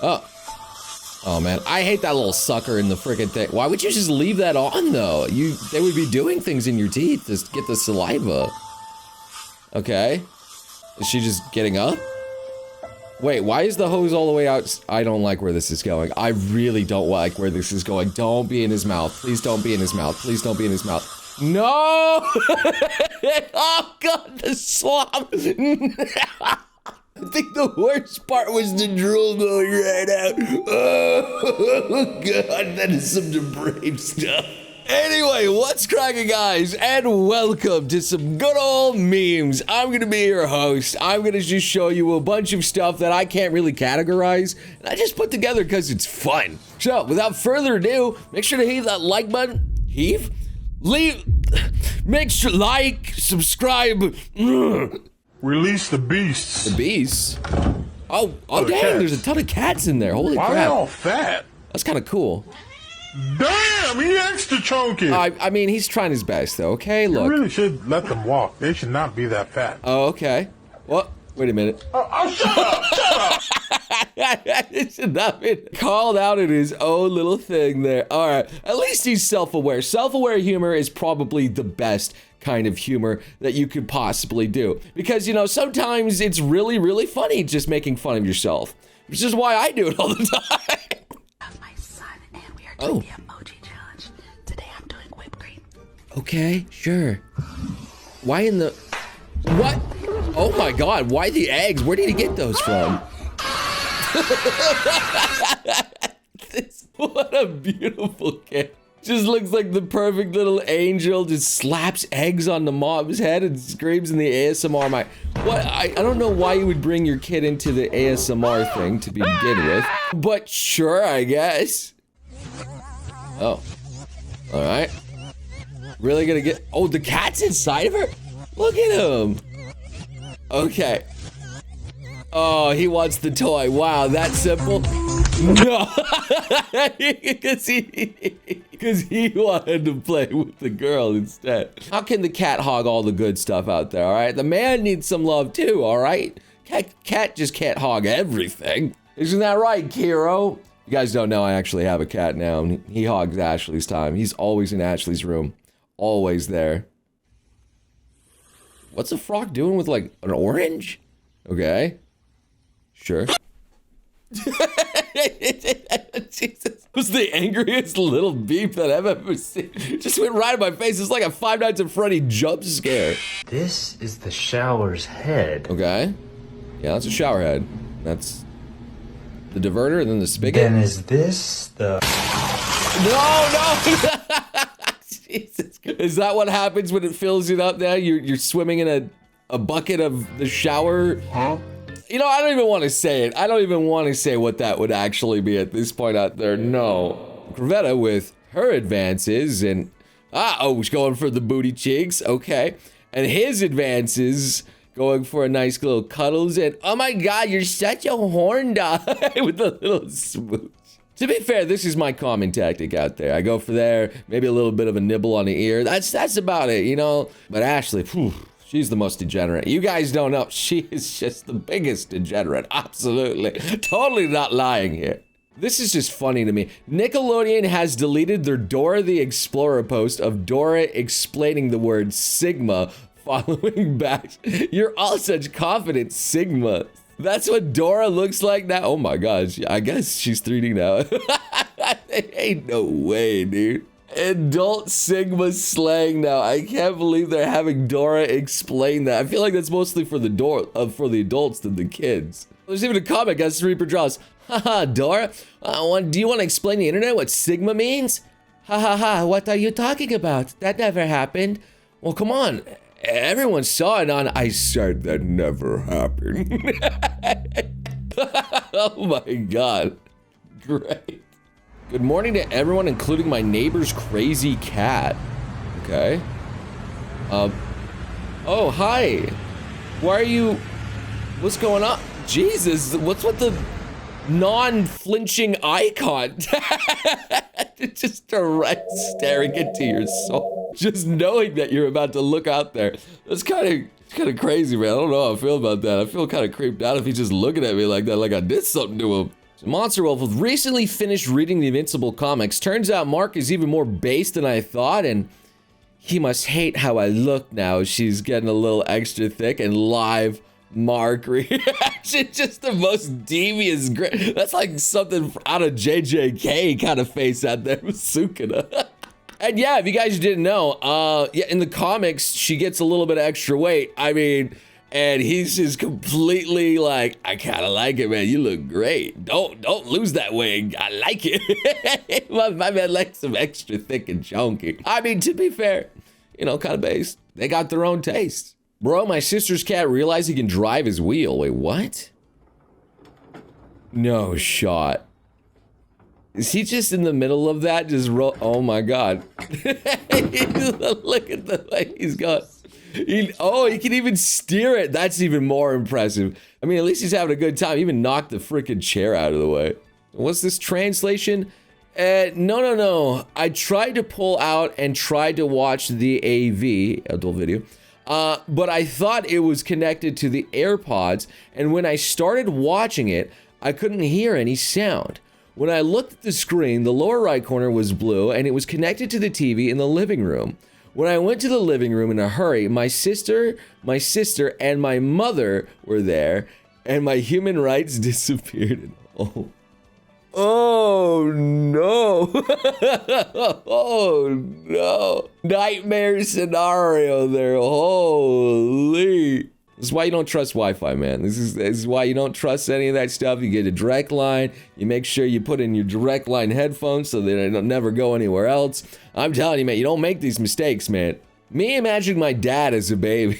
Oh. Oh man, I hate that little sucker in the frickin' thing. Why would you just leave that on though? They would be doing things in your teeth to get the saliva. Okay. Is she just getting up? Wait, why is the hose all the way out? I don't like where this is going. I really don't like where this is going. Don't be in his mouth. Please don't be in his mouth. Please don't be in his mouth. No! Oh god, the slop! I think the worst part was the drool going right out. Oh god, that is some depraved stuff. Anyway, what's cracking, guys, and welcome to some good old memes. I'm gonna be your host. I'm gonna just show you a bunch of stuff that I can't really categorize, and I just put together because it's fun. So, without further ado, make sure to hit that like button. Make sure like, subscribe. Release the beasts. The beasts? Oh dang, there's a ton of cats in there. Holy crap. Why are they all fat? That's kind of cool. Damn, he extra chunky. I mean, he's trying his best, though, okay? Look. You really should let them walk. They should not be that fat. Oh, okay. What? Wait a minute. Oh, shut up! Shut up! It should not be called out in his own little thing there. All right. At least he's self-aware. Self-aware humor is probably the best kind of humor that you could possibly do. Because, you know, sometimes it's really, really funny just making fun of yourself. Which is why I do it all the time. Oh. The emoji challenge. Today I'm doing whipped cream. Okay, sure. Why in the... What? Oh my god, why the eggs? Where did he get those from? What a beautiful kid. Just looks like the perfect little angel. Just slaps eggs on the mom's head and screams in the ASMR mic. What? I don't know why you would bring your kid into the ASMR thing to begin with. But sure, I guess. Oh, all right. Really gonna get, oh, the cat's inside of her? Look at him. Okay. Oh, he wants the toy. Wow, that simple? No. Because he wanted to play with the girl instead. How can the cat hog all the good stuff out there, all right? The man needs some love too, all right? Cat just can't hog everything. Isn't that right, Kiro? You guys don't know I actually have a cat now, and he hogs Ashley's time. He's always in Ashley's room. Always there. What's the frog doing with, like, an orange? Okay. Sure. Jesus. It was the angriest little beep that I've ever seen. Just went right in my face. It's like a Five Nights at Freddy jump scare. This is the shower's head. Okay. Yeah, that's a shower head. That's... the diverter and then the spigot? Then is this the... No! Jesus. Is that what happens when it fills it up now? You're swimming in a bucket of the shower? Huh? You know, I don't even want to say it. I don't even want to say what that would actually be at this point out there. No. Crevetta with her advances and... oh, she's going for the booty cheeks. Okay. And his advances... going for a nice little cuddles and oh my god, you're such a horn dog with a little smooch. To be fair, this is my common tactic out there. I go for there, maybe a little bit of a nibble on the ear. That's about it, you know? But Ashley, whew, she's the most degenerate. You guys don't know, she is just the biggest degenerate. Absolutely. Totally not lying here. This is just funny to me. Nickelodeon has deleted their Dora the Explorer post of Dora explaining the word Sigma following back. You're all such confident Sigma. That's what Dora looks like now. Oh my gosh, I guess she's 3D now. Ain't no way, dude. Adult Sigma slang now. I can't believe they're having Dora explain that. I feel like that's mostly for the for the adults than the kids. There's even a comment, guys. Reaper draws. Haha, Dora. Do you want to explain the internet what Sigma means? Ha ha ha. What are you talking about? That never happened. Well, come on. Everyone saw it on I said that never happened. Oh my god. Great. Good morning to everyone, including my neighbor's crazy cat. Okay. Oh, hi. Why are you... What's going on? Jesus, what's with the non-flinching eye contact? Just direct staring into your soul. Just knowing that you're about to look out there. That's kind of crazy, man. I don't know how I feel about that. I feel kind of creeped out if he's just looking at me like that, like I did something to him. So Monster Wolf recently finished reading the Invincible comics. Turns out Mark is even more based than I thought, and he must hate how I look now. She's getting a little extra thick, and live Mark reaction, just the most devious grin. That's like something out of JJK kind of face out there with Sukuna. And yeah, if you guys didn't know, yeah, in the comics, she gets a little bit of extra weight. I mean, and he's just completely like, I kind of like it, man. You look great. Don't lose that weight. I like it. my man likes some extra thick and chunky. I mean, to be fair, you know, kind of based. They got their own taste. Bro, my sister's cat realized he can drive his wheel. Wait, what? No shot. Is he just in the middle of that? Just roll. Oh my God. Look at the way he's going. He can even steer it. That's even more impressive. I mean, at least he's having a good time. He even knocked the freaking chair out of the way. What's this translation? No. I tried to pull out and tried to watch the AV, adult video, but I thought it was connected to the AirPods, and when I started watching it, I couldn't hear any sound. When I looked at the screen, the lower right corner was blue, and it was connected to the TV in the living room. When I went to the living room in a hurry, my sister, and my mother were there, and my human rights disappeared. Oh no. Oh no. Nightmare scenario there. Holy. This is why you don't trust Wi-Fi, man. This is why you don't trust any of that stuff. You get a direct line. You make sure you put in your direct line headphones so that they don't never go anywhere else. I'm telling you, man, you don't make these mistakes, man. Me imagining my dad as a baby.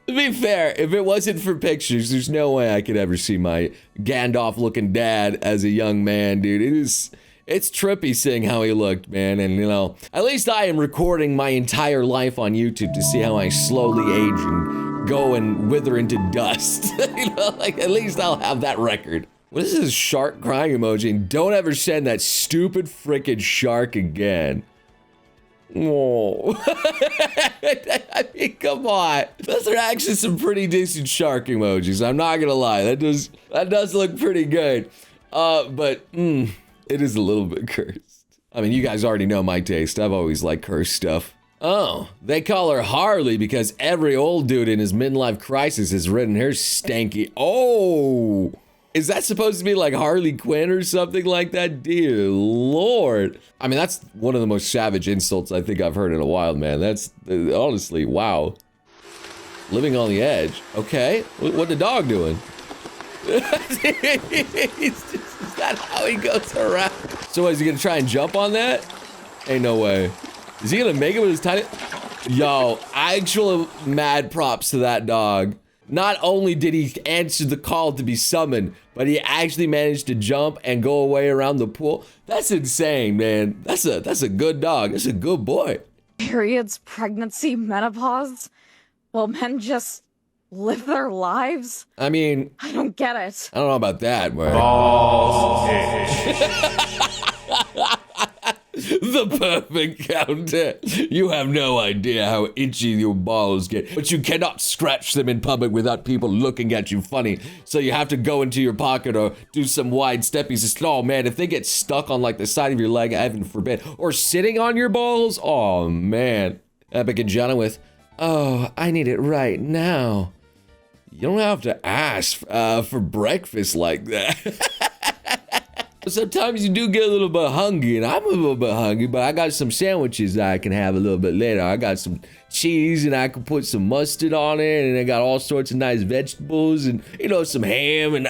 To be fair, if it wasn't for pictures, there's no way I could ever see my Gandalf-looking dad as a young man, dude. It's trippy seeing how he looked, man, and you know, at least I am recording my entire life on YouTube to see how I slowly age and go and wither into dust. You know, like, at least I'll have that record. What is this shark crying emoji? And don't ever send that stupid frickin' shark again. Oh. I mean, come on. Those are actually some pretty decent shark emojis. I'm not gonna lie. That does look pretty good. But it is a little bit cursed. I mean, you guys already know my taste. I've always liked cursed stuff. Oh, they call her Harley because every old dude in his midlife crisis has ridden her stanky. Oh, is that supposed to be like Harley Quinn or something like that? Dear Lord. I mean, that's one of the most savage insults I think I've heard in a while, man. That's honestly, wow. Living on the edge. Okay, what the dog doing? Is that how he goes around? So is he gonna try and jump on that? Ain't no way. Is he gonna make it with his tiny? Yo, actual mad props to that dog. Not only did he answer the call to be summoned, but he actually managed to jump and go away around the pool. That's insane, man. That's a good dog. That's a good boy. Periods, pregnancy, menopause. Will men just live their lives? I mean, I don't get it. I don't know about that, but the perfect counter. You have no idea how itchy your balls get, but you cannot scratch them in public without people looking at you funny. So you have to go into your pocket or do some wide steppies. Oh man, if they get stuck on like the side of your leg, heaven forbid, or sitting on your balls, oh man. Epic and Jenna with, oh, I need it right now. You don't have to ask for breakfast like that. Sometimes you do get a little bit hungry, and I'm a little bit hungry, but I got some sandwiches that I can have a little bit later. I got some cheese, and I can put some mustard on it, and I got all sorts of nice vegetables, and, you know, some ham, and,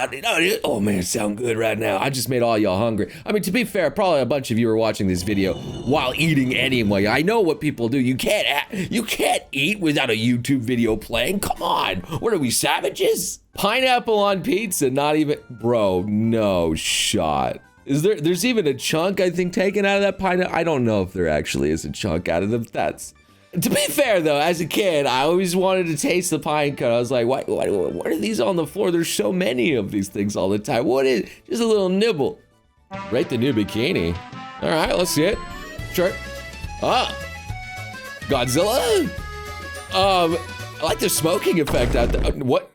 oh man, it sounds good right now. I just made all y'all hungry. I mean, to be fair, probably a bunch of you are watching this video while eating anyway. I know what people do. You can't eat without a YouTube video playing. Come on. What are we, savages? Pineapple on pizza, not even, bro, no shot. There's even a chunk, I think, taken out of that pineapple. I don't know if there actually is a chunk out of them. That's, to be fair though, as a kid, I always wanted to taste the pine cone. I was like, what are these on the floor? There's so many of these things all the time. What is, just a little nibble. Rate the new bikini. All right, let's see it. Sure. Ah, Godzilla. I like the smoking effect out there. What?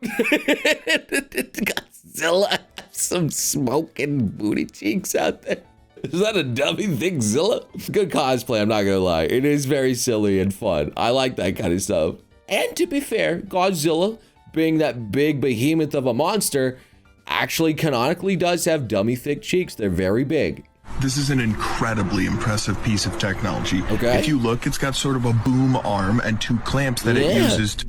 Zilla have some smoking booty cheeks out there? Is that a dummy THICC-Zilla? Good cosplay, I'm not gonna lie. It is very silly and fun. I like that kind of stuff. And to be fair, Godzilla, being that big behemoth of a monster, actually canonically does have dummy thick cheeks. They're very big. This is an incredibly impressive piece of technology. Okay. If you look, it's got sort of a boom arm and 2 clamps that it uses to...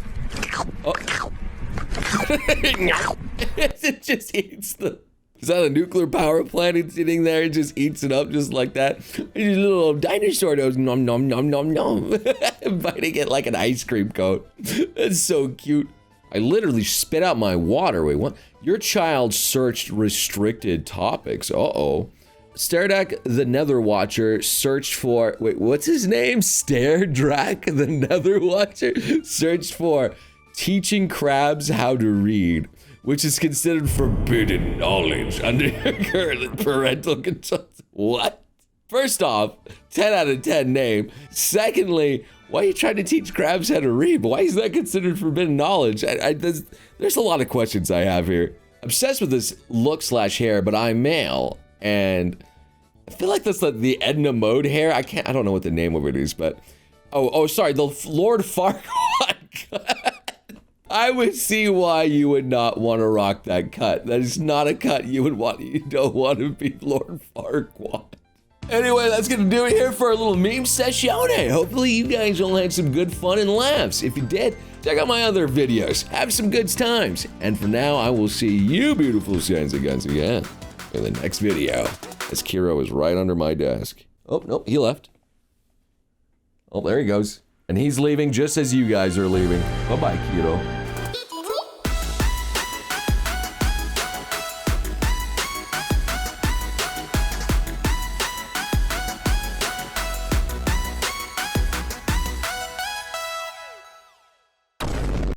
It just eats the... Is that a nuclear power plant? It's sitting there, it just eats it up just like that. These little dinosaur goes nom nom nom nom nom. Biting it like an ice cream cone. That's so cute. I literally spit out my water. Wait, what? Your child searched restricted topics. Uh-oh. Staredak the Nether Watcher searched for, wait, what's his name? Staredak the Nether Watcher searched for teaching crabs how to read, which is considered forbidden knowledge under current parental control. What? First off, 10 out of 10 name. Secondly, why are you trying to teach crabs how to read? Why is that considered forbidden knowledge? There's a lot of questions I have here. Obsessed with this look/hair, but I'm male, and I feel like that's like the Edna Mode hair. I don't know what the name of it is, but oh, sorry, the Lord Farquaad. I would see why you would not want to rock that cut. That is not a cut you would want. You don't want to be Lord Farquaad. Anyway, that's gonna do it here for a little meme session. Hopefully you guys all had some good fun and laughs. If you did, check out my other videos. Have some good times. And for now, I will see you beautiful sons and guns again in the next video. As Kiro is right under my desk. Oh, nope, he left. Oh, there he goes. And he's leaving just as you guys are leaving. Bye-bye, Kiro.